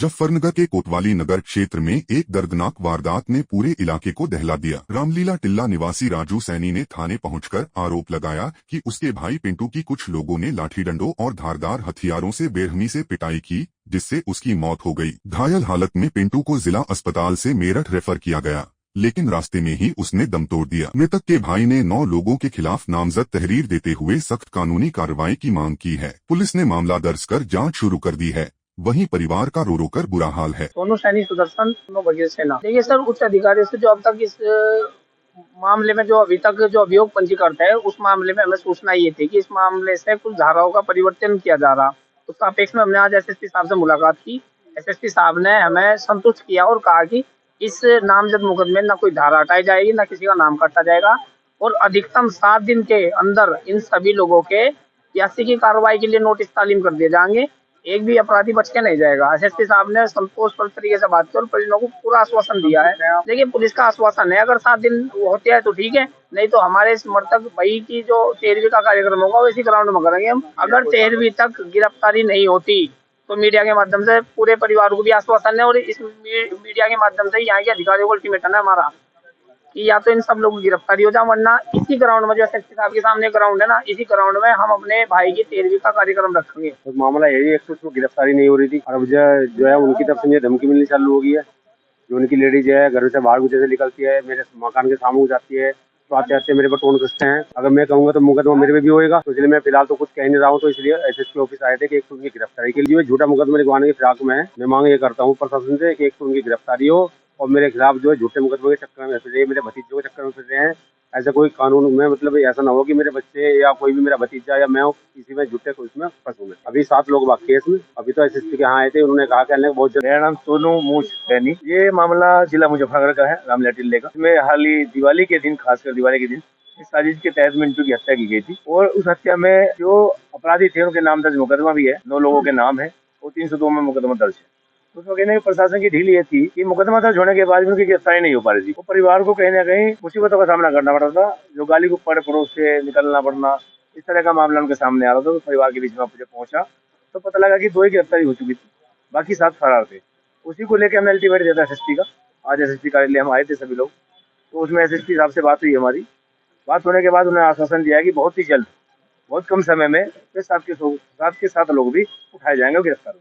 मुजफ्फरनगर के कोतवाली नगर क्षेत्र में एक दर्दनाक वारदात ने पूरे इलाके को दहला दिया। रामलीला टिल्ला निवासी राजू सैनी ने थाने पहुंचकर आरोप लगाया कि उसके भाई पिंटू की कुछ लोगों ने लाठी डंडों और धारदार हथियारों से बेरहमी से पिटाई की, जिससे उसकी मौत हो गई। घायल हालत में पिंटू को जिला अस्पताल से मेरठ रेफर किया गया, लेकिन रास्ते में ही उसने दम तोड़ दिया। मृतक के भाई ने 9 लोगों के खिलाफ नामजद तहरीर देते हुए सख्त कानूनी कार्रवाई की मांग की है। पुलिस ने मामला दर्ज कर जांच शुरू कर दी है। वहीं परिवार का रो रो कर बुरा हाल है। सोनू सैनी सुदर्शन बघेल सेना। देखिए सर, उच्च अधिकारियों से जो अब तक इस मामले में जो अभी तक जो अभियोग पंजीकृत है, उस मामले में हमें सूचना ये थी कि इस मामले से कुछ धाराओं का परिवर्तन किया जा रहा। उस सापेक्ष में हमने आज एसएसपी साहब से मुलाकात की। एसएसपी साहब ने हमें संतुष्ट किया और कहा कि इस नामजद मुकदमे में न कोई धारा हटाई जाएगी, न किसी का नाम काटा जाएगा और अधिकतम 7 दिन के अंदर इन सभी लोगों के 81 की कार्रवाई के लिए नोटिस तालीम कर दिए जाएंगे। एक भी अपराधी बच के नहीं जाएगा। एसएसपी साहब ने संतोषपूर्ण तरीके से बात की और परिजनों को पूरा आश्वासन दिया है। देखिए, पुलिस का आश्वासन है, अगर 7 दिन होते हैं तो ठीक है, नहीं तो हमारे इस मृतक भाई की जो 13वीं का कार्यक्रम होगा वो इसी ग्राउंड में करेंगे हम। अगर 13वीं तक गिरफ्तारी नहीं होती तो मीडिया के माध्यम से पूरे परिवार को भी आश्वासन है और इस मीडिया के माध्यम से यहाँ के अधिकारियों को अल्टीमेटम है हमारा कि या तो इन सब लोगों की गिरफ्तारी हो जाए, वरना इसी ग्राउंड में जो एसएसपी साहब के सामने ग्राउंड है ना, इसी ग्राउंड में हम अपने भाई की 13वीं का कार्यक्रम रखेंगे। तो मामला यही है, एक तो उसको गिरफ्तारी नहीं हो रही थी और अब जो है उनकी तरफ से मुझे धमकी मिलनी चालू हो गई है। जो उनकी लेडीज है घर से बाहर गुजर से निकलती है, मेरे मकान के सामने जाती है, तो आते आते मेरे पर टोन कसते हैं। अगर मैं कहूंगा तो मुकदमा मेरे पे भी होगा, तो इसलिए मैं फिलहाल तो कुछ कह नहीं रहा हूँ। तो इसलिए एसएसपी ऑफिस आए थे कि एक तो उनकी गिरफ्तारी के लिए झूठा मुकदमा लिखवाने की फिराक में मैं मांग ये करता हूँ प्रशासन से कि एक तो उनकी गिरफ्तारी हो और मेरे खिलाफ जो है झूठे मुकदमे के चक्कर में फिर रहे, मेरे भतीजों के चक्कर में फिर रहे हैं। ऐसा कोई कानून में मतलब ऐसा ना हो कि मेरे बच्चे या कोई भी मेरा भतीजा या मैं किसी में झूठे को इसमें फंसूं मैं। अभी 7 लोग बाकी है इसमें। अभी तो एसएसपी के यहाँ आए थे, उन्होंने कहा कि बहुत जल्द। मेरा नाम सोनू मूस सैनी। ये मामला जिला मुजफ्फरनगर का है, रामलीला टिल्ले का। इसमें हाल ही दिवाली के दिन, खासकर दिवाली के दिन इस साजिश के तहत मिंटू की हत्या की गई थी और उस हत्या में जो अपराधी थे उनके नाम दर्ज मुकदमा भी है। 9 लोगों के नाम है और 302 में मुकदमा दर्ज है। उसमें कहने की प्रशासन की ढील ये थी कि मुकदमा दर्ज होने के बाद भी उनकी गिरफ्तारी नहीं हो पा रही थी। वो परिवार को कहीं ना कहीं मुसीबतों का सामना करना पड़ रहा था, जो गाली को पड़े पड़ोस से निकलना पड़ना, इस तरह का मामला उनके सामने आ रहा था। तो परिवार के बीच में मुझे पहुंचा तो पता लगा कि 2 ही गिरफ्तारी हो चुकी थी, बाकी 7 फरार थे। उसी को लेकर हमने अल्टीमेट दिया था एसएसपी का। आज एसएसपी कार्यालय हम आए थे सभी लोग, तो उसमें एसएसपी साहब से बात हुई। हमारी बात होने के बाद उन्होंने आश्वासन दिया कि बहुत ही जल्द, बहुत कम समय में 7 के 7 लोग भी उठाए जाएंगे और गिरफ्तार।